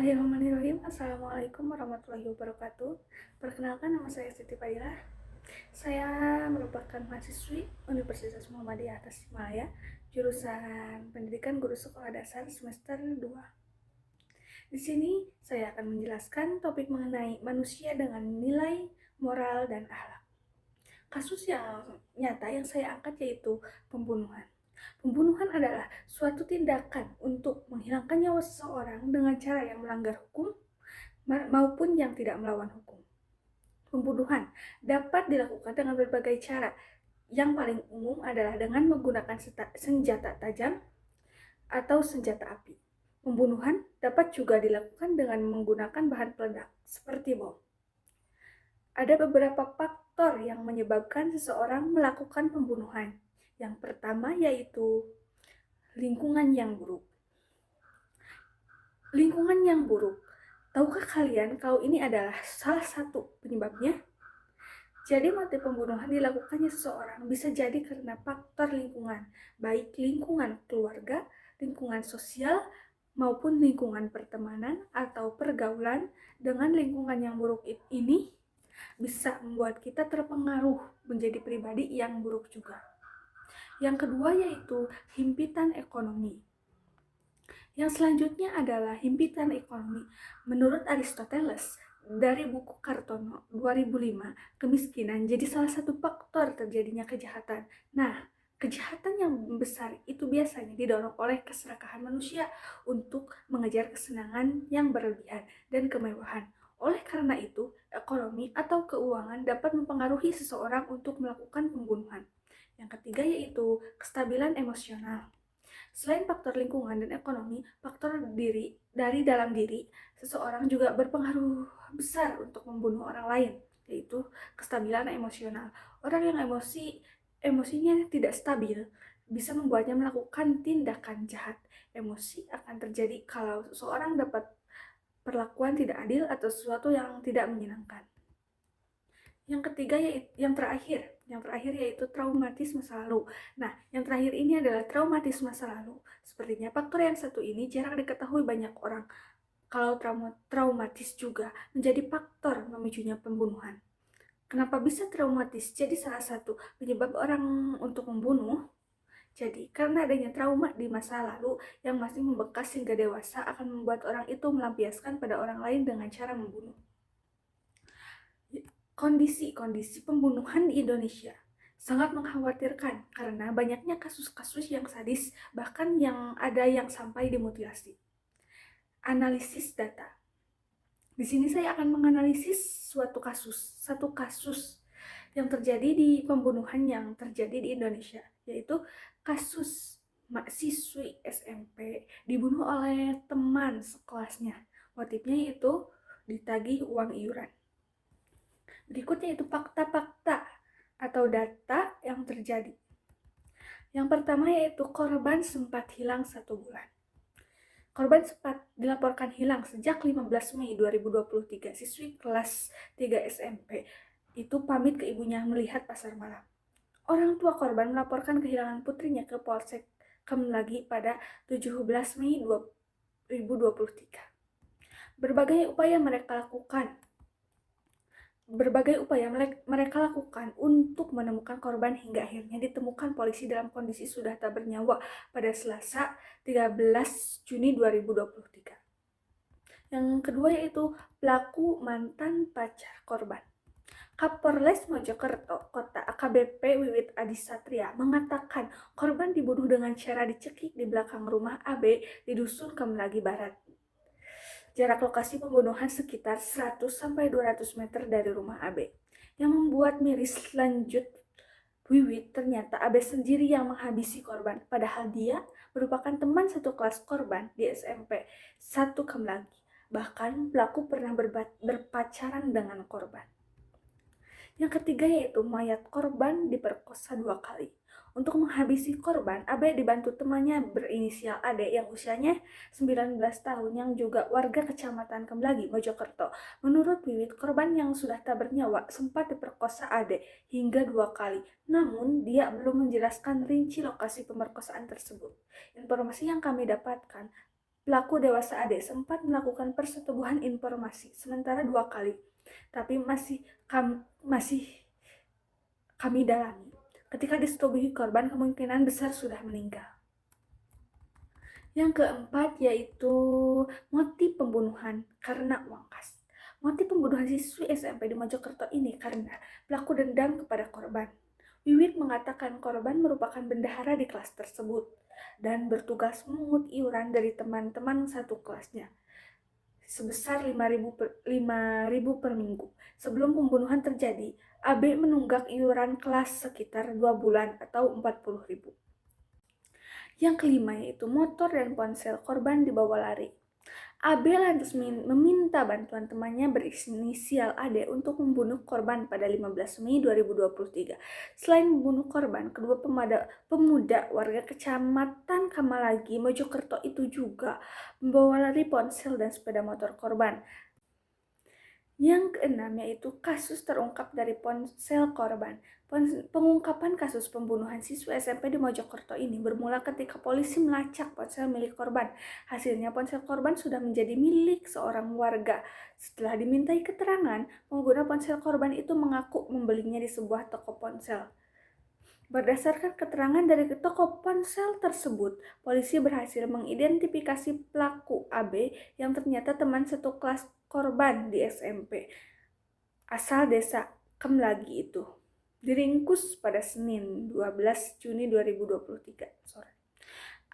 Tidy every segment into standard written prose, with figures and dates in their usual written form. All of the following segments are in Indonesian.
Bismillahirrahmanirrahim. Assalamualaikum warahmatullahi wabarakatuh. Perkenalkan, nama saya Siti Fadilah. Saya merupakan mahasiswi Universitas Muhammadiyah Tasikmalaya, jurusan Pendidikan Guru Sekolah Dasar semester 2. Di sini saya akan menjelaskan topik mengenai manusia dengan nilai, moral, dan akhlak. Kasus yang nyata yang saya angkat yaitu pembunuhan. Pembunuhan adalah suatu tindakan untuk menghilangkan nyawa seseorang dengan cara yang melanggar hukum maupun yang tidak melawan hukum. Pembunuhan dapat dilakukan dengan berbagai cara. Yang paling umum adalah dengan menggunakan senjata tajam atau senjata api. Pembunuhan dapat juga dilakukan dengan menggunakan bahan peledak seperti bom. Ada beberapa faktor yang menyebabkan seseorang melakukan pembunuhan. Yang pertama yaitu lingkungan yang buruk. Lingkungan yang buruk. Tahukah kalian kalau ini adalah salah satu penyebabnya? Jadi motif pembunuhan dilakukannya seseorang bisa jadi karena faktor lingkungan, baik lingkungan keluarga, lingkungan sosial, maupun lingkungan pertemanan atau pergaulan. Dengan lingkungan yang buruk ini bisa membuat kita terpengaruh menjadi pribadi yang buruk juga. Yang kedua yaitu himpitan ekonomi. Yang selanjutnya adalah himpitan ekonomi. Menurut Aristoteles, dari buku Kartono 2005, kemiskinan jadi salah satu faktor terjadinya kejahatan. Nah, kejahatan yang besar itu biasanya didorong oleh keserakahan manusia untuk mengejar kesenangan yang berlebihan dan kemewahan. Oleh karena itu, ekonomi atau keuangan dapat mempengaruhi seseorang untuk melakukan pembunuhan. Yang ketiga yaitu kestabilan emosional. Selain faktor lingkungan dan ekonomi, faktor dari dalam diri seseorang juga berpengaruh besar untuk membunuh orang lain, yaitu kestabilan emosional. Orang yang emosinya tidak stabil bisa membuatnya melakukan tindakan jahat. Emosi akan terjadi kalau seseorang dapat perlakuan tidak adil atau sesuatu yang tidak menyenangkan. Yang ketiga yaitu yang terakhir yaitu traumatis masa lalu. Nah, yang terakhir ini adalah traumatis masa lalu. Sepertinya faktor yang satu ini jarang diketahui banyak orang. Kalau traumatis juga menjadi faktor memicunya pembunuhan. Kenapa bisa traumatis jadi salah satu penyebab orang untuk membunuh? Jadi, karena adanya trauma di masa lalu yang masih membekas hingga dewasa akan membuat orang itu melampiaskan pada orang lain dengan cara membunuh. Kondisi pembunuhan di Indonesia sangat mengkhawatirkan karena banyaknya kasus-kasus yang sadis, bahkan yang ada yang sampai dimutilasi. Analisis data. Di sini saya akan menganalisis satu kasus yang terjadi di pembunuhan yang terjadi di Indonesia, yaitu kasus mahasiswi SMP dibunuh oleh teman sekelasnya. Motifnya yaitu ditagih uang iuran. Berikutnya itu fakta-fakta atau data yang terjadi. Yang pertama yaitu korban sempat hilang 1 bulan. Korban sempat dilaporkan hilang sejak 15 Mei 2023. Siswi kelas 3 SMP itu pamit ke ibunya melihat pasar malam. Orang tua korban melaporkan kehilangan putrinya ke Polsek Kemlagi pada 17 Mei 2023. Berbagai upaya mereka lakukan untuk menemukan korban hingga akhirnya ditemukan polisi dalam kondisi sudah tak bernyawa pada Selasa 13 Juni 2023. Yang kedua yaitu pelaku mantan pacar korban. Kapolres Mojokerto Kota AKBP Wiwit Adisatria mengatakan korban dibunuh dengan cara dicekik di belakang rumah AB di Dusun Kemlagi Barat. Jarak lokasi pembunuhan sekitar 100-200 meter dari rumah AB. Yang membuat miris lanjut Wiwit, ternyata AB sendiri yang menghabisi korban, padahal dia merupakan teman satu kelas korban di SMP 1 Kemlagi. Bahkan pelaku pernah berpacaran dengan korban. Yang ketiga yaitu mayat korban diperkosa 2 kali. Untuk menghabisi korban, AB dibantu temannya berinisial AD yang usianya 19 tahun yang juga warga kecamatan Kemlagi, Mojokerto. Menurut Wiwit, korban yang sudah tak bernyawa sempat diperkosa AD hingga 2 kali. Namun, dia belum menjelaskan rinci lokasi pemerkosaan tersebut. Informasi yang kami dapatkan, Pelaku dewasa Ade sempat melakukan persetubuhan informasi sementara 2 kali, tapi masih kami dalami. Ketika disetubuhi, korban kemungkinan besar sudah meninggal. Yang keempat yaitu motif pembunuhan karena uang kas. Motif pembunuhan siswi SMP di Mojokerto ini karena pelaku dendam kepada korban. Wiwit mengatakan korban merupakan bendahara di kelas tersebut dan bertugas memungut iuran dari teman-teman satu kelasnya sebesar 5.000 per minggu. Sebelum pembunuhan terjadi, AB menunggak iuran kelas sekitar 2 bulan atau 40.000. Yang kelima yaitu motor dan ponsel korban dibawa lari. AB lantas meminta bantuan temannya berinisial AD untuk membunuh korban pada 15 Mei 2023. Selain membunuh korban, kedua pemuda warga Kecamatan Kamalagi, Mojokerto itu juga membawa lari ponsel dan sepeda motor korban. Yang keenam yaitu kasus terungkap dari ponsel korban. Pengungkapan kasus pembunuhan siswa SMP di Mojokerto ini bermula ketika polisi melacak ponsel milik korban. Hasilnya ponsel korban sudah menjadi milik seorang warga. Setelah dimintai keterangan, pengguna ponsel korban itu mengaku membelinya di sebuah toko ponsel. Berdasarkan keterangan dari toko ponsel tersebut, polisi berhasil mengidentifikasi pelaku AB yang ternyata teman satu kelas korban di SMP asal desa Kemlagi itu. Diringkus pada Senin 12 Juni 2023 sore.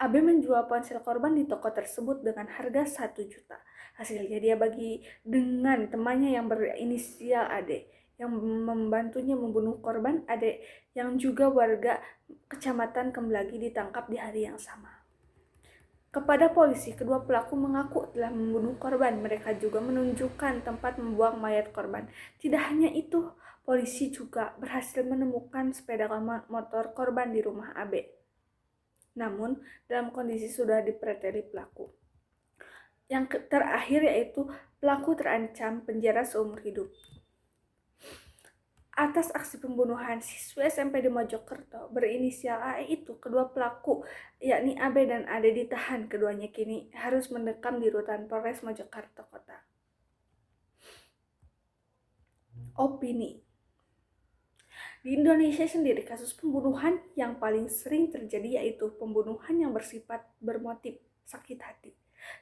AB menjual ponsel korban di toko tersebut dengan harga 1 juta. Hasilnya dia bagi dengan temannya yang berinisial AD yang membantunya membunuh korban. AD yang juga warga Kecamatan Kemlagi ditangkap di hari yang sama. Kepada polisi, kedua pelaku mengaku telah membunuh korban. Mereka juga menunjukkan tempat membuang mayat korban. Tidak hanya itu, polisi juga berhasil menemukan sepeda motor korban di rumah AB. Namun, dalam kondisi sudah dipreteli pelaku. Yang terakhir yaitu pelaku terancam penjara seumur hidup. Atas aksi pembunuhan siswa SMP di Mojokerto berinisial AE itu, kedua pelaku yakni AB dan AD ditahan. Keduanya kini harus mendekam di rutan Polres Mojokerto Kota. Opini. Di Indonesia sendiri, kasus pembunuhan yang paling sering terjadi yaitu pembunuhan yang bersifat bermotif sakit hati.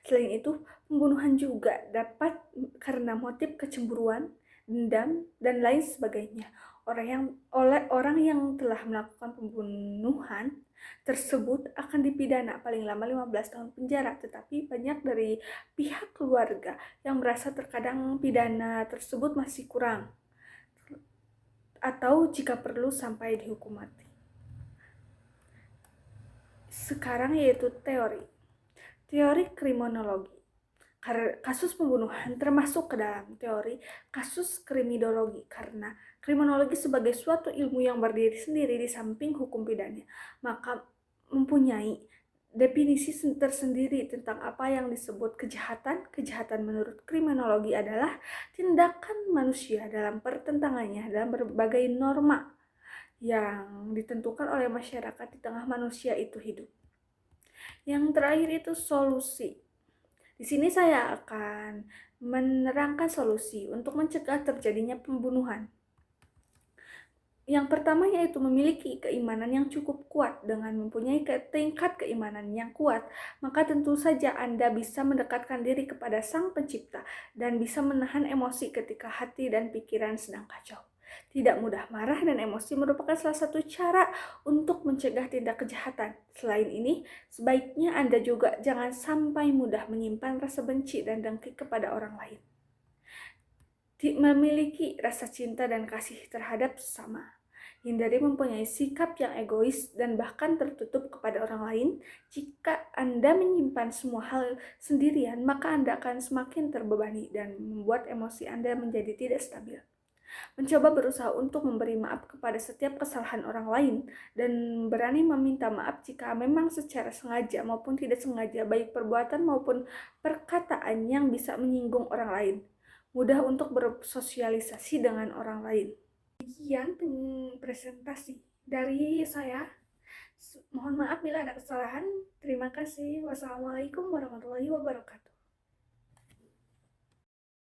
Selain itu, pembunuhan juga dapat karena motif kecemburuan, dendam, dan lain sebagainya. Orang yang telah melakukan pembunuhan tersebut akan dipidana paling lama 15 tahun penjara, tetapi banyak dari pihak keluarga yang merasa terkadang pidana tersebut masih kurang atau jika perlu sampai dihukum mati. Sekarang yaitu teori kriminologi. Kasus pembunuhan termasuk ke dalam teori kasus kriminologi karena kriminologi sebagai suatu ilmu yang berdiri sendiri di samping hukum pidana, maka mempunyai definisi tersendiri tentang apa yang disebut kejahatan. Kejahatan menurut kriminologi adalah tindakan manusia dalam pertentangannya dalam berbagai norma yang ditentukan oleh masyarakat di tengah manusia itu hidup. Yang terakhir itu solusi. Di sini saya akan menerangkan solusi untuk mencegah terjadinya pembunuhan. Yang pertama yaitu memiliki keimanan yang cukup kuat. Dengan mempunyai tingkat keimanan yang kuat, maka tentu saja Anda bisa mendekatkan diri kepada Sang Pencipta dan bisa menahan emosi ketika hati dan pikiran sedang kacau. Tidak mudah marah dan emosi merupakan salah satu cara untuk mencegah tindak kejahatan. Selain ini, sebaiknya Anda juga jangan sampai mudah menyimpan rasa benci dan dengki kepada orang lain. Memiliki rasa cinta dan kasih terhadap sesama. Hindari mempunyai sikap yang egois dan bahkan tertutup kepada orang lain. Jika Anda menyimpan semua hal sendirian, maka Anda akan semakin terbebani dan membuat emosi Anda menjadi tidak stabil. Mencoba berusaha untuk memberi maaf kepada setiap kesalahan orang lain dan berani meminta maaf jika memang secara sengaja maupun tidak sengaja, baik perbuatan maupun perkataan yang bisa menyinggung orang lain. Mudah untuk bersosialisasi dengan orang lain. Sekian presentasi dari saya. Mohon maaf bila ada kesalahan. Terima kasih. Wassalamualaikum warahmatullahi wabarakatuh.